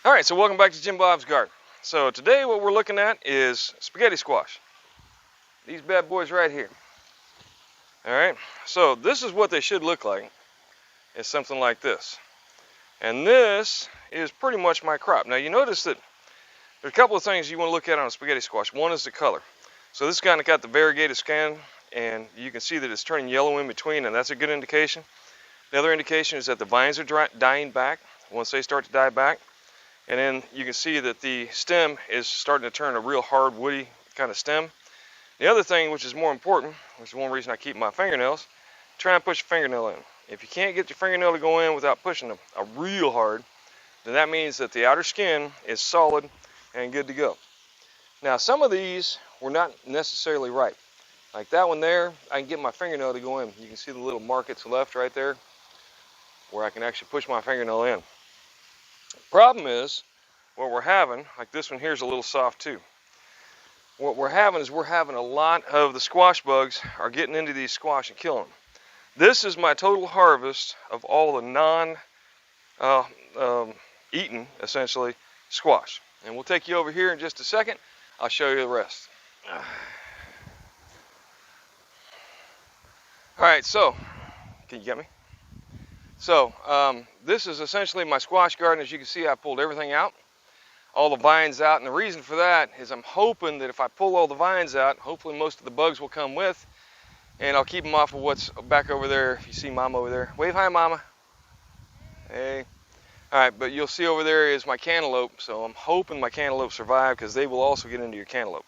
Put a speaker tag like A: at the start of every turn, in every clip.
A: All right, so welcome back to Jim Bob's Garden. So today what we're looking at is spaghetti squash. These bad boys right here. All right, so this is what they should look like. It's something like this. And this is pretty much my crop. Now you notice that there's a couple of things you want to look at on a spaghetti squash. One is the color. So this kind of got the variegated skin, and you can see that it's turning yellow in between, and that's a good indication. The other indication is that the vines are dying back. Once they start to die back, and then you can see that the stem is starting to turn a real hard, woody kind of stem. The other thing, which is more important, which is one reason I keep my fingernails, try and push your fingernail in. If you can't get your fingernail to go in without pushing them real hard, then that means that the outer skin is solid and good to go. Now, some of these were not necessarily ripe. Like that one there, I can get my fingernail to go in. You can see the little markets left right there, where I can actually push my fingernail in. Problem is, what we're having, like this one here is a little soft too. What we're having is a lot of the squash bugs are getting into these squash and killing them. This is my total harvest of all the non-eaten, essentially, squash. And we'll take you over here in just a second. I'll show you the rest. All right, so, can you get me? So, this is essentially my squash garden. As you can see, I pulled everything out, all the vines out, and the reason for that is I'm hoping that if I pull all the vines out, hopefully most of the bugs will come with, and I'll keep them off of what's back over there. If you see Mama over there, wave hi, Mama. Hey. All right, but you'll see over there is my cantaloupe, so I'm hoping my cantaloupe survive because they will also get into your cantaloupe.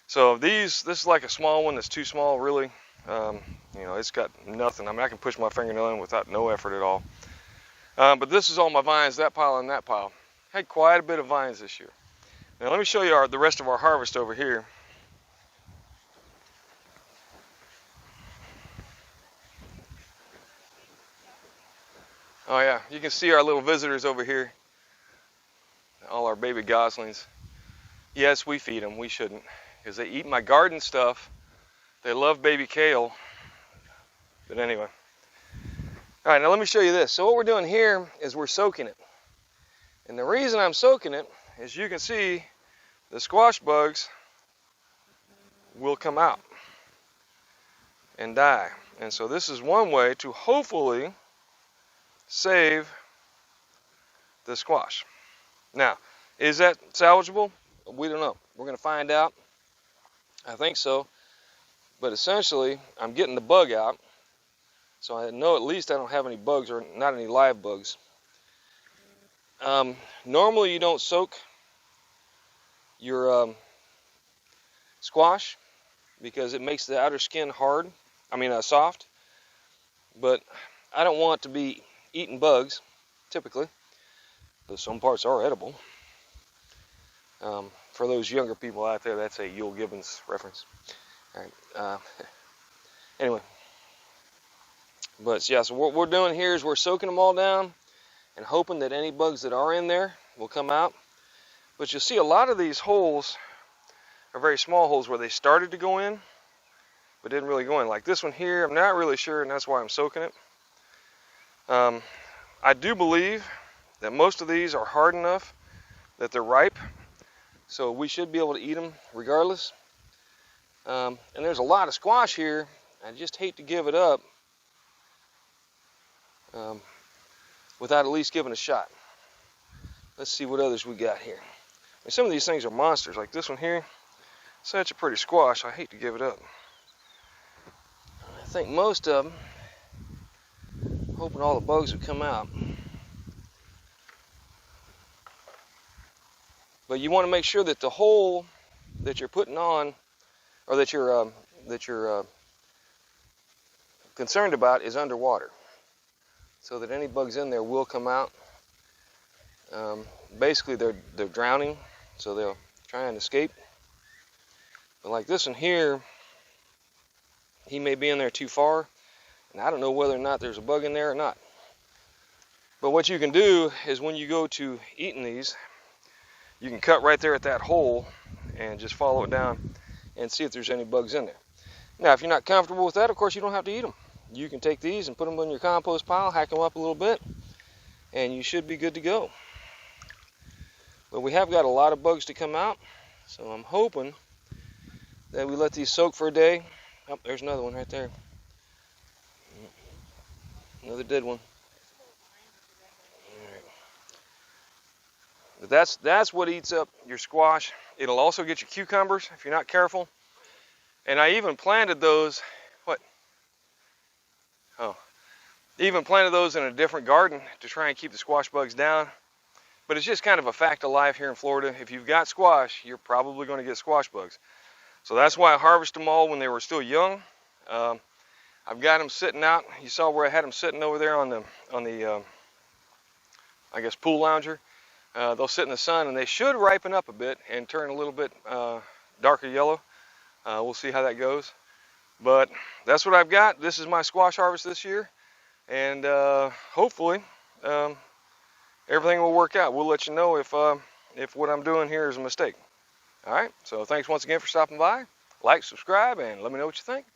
A: So this is like a small one that's too small, really. You know, it's got nothing. I mean, I can push my fingernail in without no effort at all. But this is all my vines, that pile and that pile. Had quite a bit of vines this year. Now let me show you the rest of our harvest over here. Oh yeah, you can see our little visitors over here. All our baby goslings. Yes, we feed them. We shouldn't, because they eat my garden stuff. They love baby kale. But anyway. All right, now let me show you this. So what we're doing here is we're soaking it. And the reason I'm soaking it is you can see the squash bugs will come out and die. And so this is one way to hopefully save the squash. Now, is that salvageable? We don't know. We're going to find out. I think so. But essentially, I'm getting the bug out. So I know at least I don't have any bugs, or not any live bugs. Normally you don't soak your squash because it makes the outer skin soft. But I don't want to be eating bugs, typically, though some parts are edible. For those younger people out there, that's a Yul Gibbons reference. All right. Anyway. But yeah, so what we're doing here is we're soaking them all down and hoping that any bugs that are in there will come out. But you'll see a lot of these holes are very small holes where they started to go in, but didn't really go in. Like this one here, I'm not really sure, and that's why I'm soaking it. I do believe that most of these are hard enough that they're ripe, so we should be able to eat them regardless. And there's a lot of squash here. I just hate to give it up without at least giving a shot. Let's see what others we got here. I mean, some of these things are monsters, like this one here. Such a pretty squash, I hate to give it up. I think most of them, hoping all the bugs would come out. But you want to make sure that the hole that you're putting on, or that you're concerned about, is underwater, so that any bugs in there will come out. Basically, they're drowning, so they'll try and escape. But like this one here, he may be in there too far, and I don't know whether or not there's a bug in there or not. But what you can do is when you go to eating these, you can cut right there at that hole and just follow it down and see if there's any bugs in there. Now, if you're not comfortable with that, of course, you don't have to eat them. You can take these and put them in your compost pile, hack them up a little bit, and you should be good to go. But we have got a lot of bugs to come out, so I'm hoping that we let these soak for a day. Oh, there's another one right there. Another dead one. All right. But that's what eats up your squash. It'll also get your cucumbers if you're not careful. And I even planted those, even planted those in a different garden to try and keep the squash bugs down. But it's just kind of a fact of life here in Florida. If you've got squash, you're probably going to get squash bugs. So that's why I harvest them all when they were still young. I've got them sitting out. You saw where I had them sitting over there on the I guess pool lounger. They'll sit in the sun and they should ripen up a bit and turn a little bit darker yellow. We'll see how that goes. But that's what I've got. This is my squash harvest this year. And hopefully everything will work out. We'll let you know if what I'm doing here is a mistake. All right, so thanks once again for stopping by. Like, subscribe, and let me know what you think.